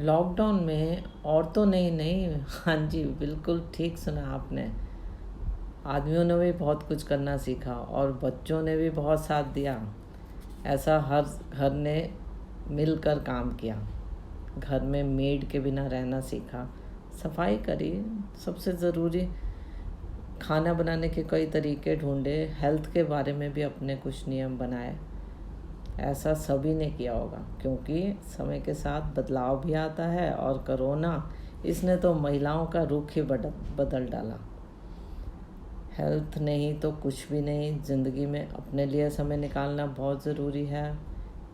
Lockdown में औरतों ने ही नहीं, हाँ जी, बिल्कुल ठीक सुना आपने। आदमियों ने भी बहुत कुछ करना सीखा और बच्चों ने भी बहुत साथ दिया। ऐसा हर घर ने मिलकर काम किया। घर में मेड के बिना रहना सीखा, सफाई करी, सबसे ज़रूरी खाना बनाने के कई तरीके ढूंढे, हेल्थ के बारे में भी अपने कुछ नियम बनाए। ऐसा सभी ने किया होगा क्योंकि समय के साथ बदलाव भी आता है और कोरोना इसने तो महिलाओं का रुख ही बदल डाला। हेल्थ नहीं तो कुछ भी नहीं। ज़िंदगी में अपने लिए समय निकालना बहुत ज़रूरी है।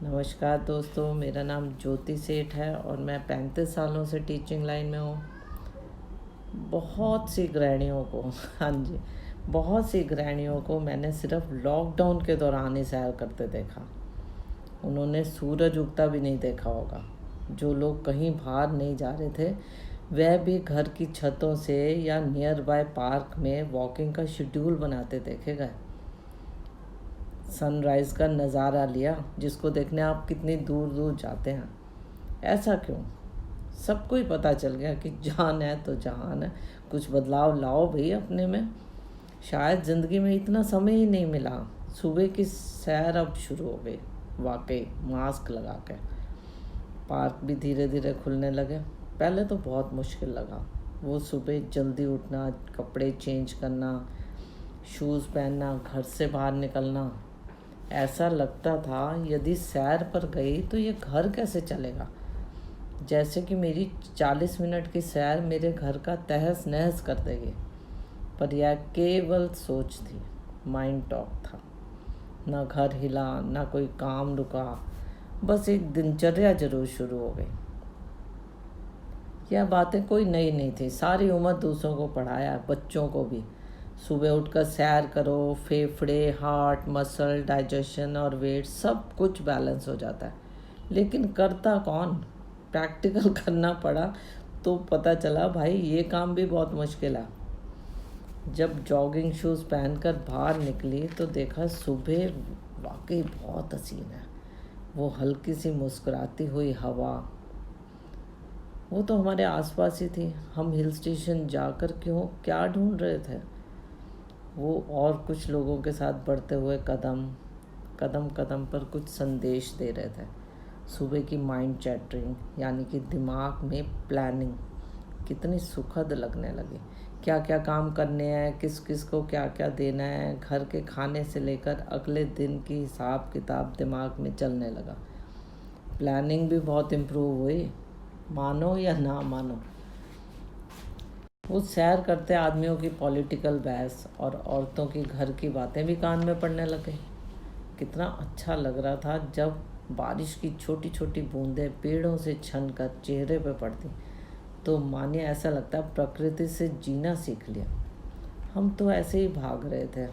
नमस्कार दोस्तों, मेरा नाम ज्योति सेठ है और मैं 35 सालों से टीचिंग लाइन में हूँ। बहुत सी गृहिणियों को हाँ जी, बहुत सी गृहिणियों को मैंने सिर्फ लॉकडाउन के दौरान ही सैर करते देखा। उन्होंने सूरज उगता भी नहीं देखा होगा। जो लोग कहीं बाहर नहीं जा रहे थे वह भी घर की छतों से या नियर बाय पार्क में वॉकिंग का शेड्यूल बनाते देखे गए। सनराइज़ का नज़ारा लिया, जिसको देखने आप कितनी दूर दूर जाते हैं। ऐसा क्यों? सबको ही पता चल गया कि जान है तो जहान है। कुछ बदलाव लाओ भाई अपने में। शायद ज़िंदगी में इतना समय ही नहीं मिला। सुबह की सैर अब शुरू हो गई, वाकई मास्क लगा के। पार्क भी धीरे धीरे खुलने लगे। पहले तो बहुत मुश्किल लगा। वो सुबह जल्दी उठना, कपड़े चेंज करना, शूज़ पहनना, घर से बाहर निकलना। ऐसा लगता था यदि सैर पर गई तो ये घर कैसे चलेगा। जैसे कि मेरी 40 मिनट की सैर मेरे घर का तहस नहस कर देगी। पर यह केवल सोच थी, माइंड टॉक था। ना घर हिला, ना कोई काम रुका, बस एक दिनचर्या जरूर शुरू हो गई। यह बातें कोई नई नहीं थी। सारी उम्र दूसरों को पढ़ाया, बच्चों को भी। सुबह उठकर सैर करो, फेफड़े, हार्ट, मसल, डाइजेशन और वेट सब कुछ बैलेंस हो जाता है। लेकिन करता कौन? प्रैक्टिकल करना पड़ा तो पता चला भाई ये काम भी बहुत मुश्किल है। जब जॉगिंग शूज़ पहनकर बाहर निकली तो देखा सुबह वाकई बहुत हसीन है। वो हल्की सी मुस्कुराती हुई हवा, वो तो हमारे आसपास ही थी। हम हिल स्टेशन जाकर क्यों क्या ढूंढ रहे थे? वो और कुछ लोगों के साथ बढ़ते हुए कदम कदम कदम पर कुछ संदेश दे रहे थे। सुबह की माइंड चैटरिंग, यानी कि दिमाग में प्लानिंग कितनी सुखद लगने लगी। क्या क्या काम करने हैं, किस किस को क्या क्या देना है, घर के खाने से लेकर अगले दिन की हिसाब किताब दिमाग में चलने लगा। प्लानिंग भी बहुत इम्प्रूव हुई, मानो या ना मानो। वो सैर करते आदमियों की पॉलिटिकल बहस और औरतों की घर की बातें भी कान में पड़ने लगे। कितना अच्छा लग रहा था जब बारिश की छोटी छोटी बूंदें पेड़ों से छन कर चेहरे पे पड़ती, तो मानिए ऐसा लगता प्रकृति से जीना सीख लिया। हम तो ऐसे ही भाग रहे थे।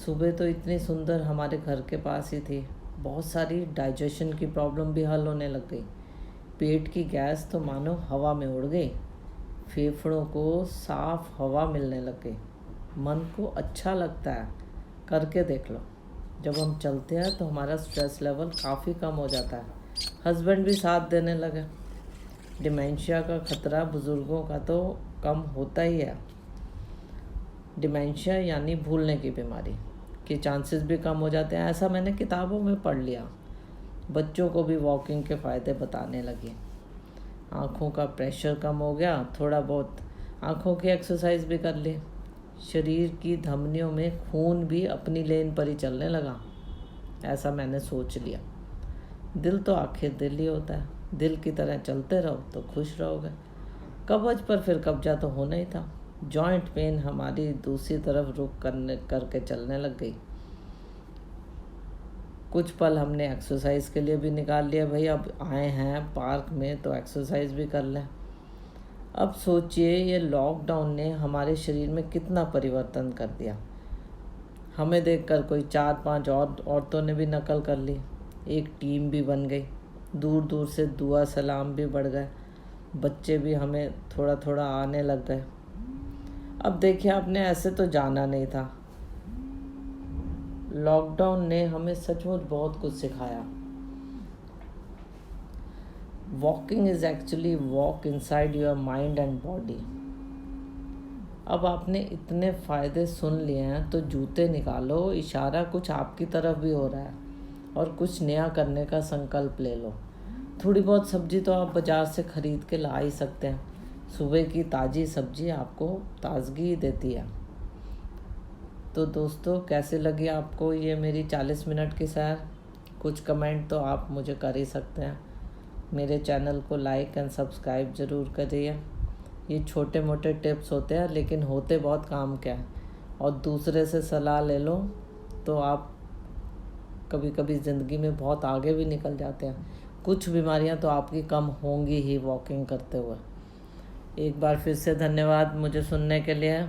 सुबह तो इतनी सुंदर हमारे घर के पास ही थी। बहुत सारी डाइजेशन की प्रॉब्लम भी हल होने लग गई। पेट की गैस तो मानो हवा में उड़ गई। फेफड़ों को साफ हवा मिलने लग गई। मन को अच्छा लगता है, करके देख लो। जब हम चलते हैं तो हमारा स्ट्रेस लेवल काफ़ी कम हो जाता है। हस्बैंड भी साथ देने लगे। डिमेंशिया का खतरा बुज़ुर्गों का तो कम होता ही है। डिमेंशिया यानी भूलने की बीमारी के चांसेस भी कम हो जाते हैं, ऐसा मैंने किताबों में पढ़ लिया। बच्चों को भी वॉकिंग के फ़ायदे बताने लगे। आँखों का प्रेशर कम हो गया, थोड़ा बहुत आँखों की एक्सरसाइज भी कर ली। शरीर की धमनियों में खून भी अपनी लेन पर ही चलने लगा, ऐसा मैंने सोच लिया। दिल तो आखिर दिल ही होता है, दिल की तरह चलते रहो तो खुश रहोगे। कब्ज पर फिर कब्जा तो होना ही था। जॉइंट पेन हमारी दूसरी तरफ रुख करके चलने लग गई। कुछ पल हमने एक्सरसाइज के लिए भी निकाल लिया। भाई अब आए हैं पार्क में तो एक्सरसाइज भी कर लें। अब सोचिए ये लॉकडाउन ने हमारे शरीर में कितना परिवर्तन कर दिया। हमें देखकर कोई 4-5 और औरतों ने भी नकल कर ली। एक टीम भी बन गई। दूर दूर से दुआ सलाम भी बढ़ गए। बच्चे भी हमें थोड़ा थोड़ा आने लग गए। अब देखिए, आपने ऐसे तो जाना नहीं था। लॉकडाउन ने हमें सचमुच बहुत कुछ सिखाया। Walking is actually walk inside your mind and body. अब आपने इतने फ़ायदे सुन लिए हैं तो जूते निकालो, इशारा कुछ आपकी तरफ भी हो रहा है और कुछ नया करने का संकल्प ले लो। थोड़ी बहुत सब्ज़ी तो आप बाज़ार से ख़रीद के ला ही सकते हैं। सुबह की ताज़ी सब्ज़ी आपको ताज़गी देती है। तो दोस्तों, कैसे लगी आपको ये मेरी 40 मिनट की सैर? कुछ कमेंट तो आप मुझे कर ही सकते हैं। मेरे चैनल को लाइक एंड सब्सक्राइब ज़रूर करिए। ये छोटे मोटे टिप्स होते हैं लेकिन होते बहुत काम के हैं, और दूसरे से सलाह ले लो तो आप कभी कभी ज़िंदगी में बहुत आगे भी निकल जाते हैं। कुछ बीमारियां तो आपकी कम होंगी ही वॉकिंग करते हुए। एक बार फिर से धन्यवाद मुझे सुनने के लिए।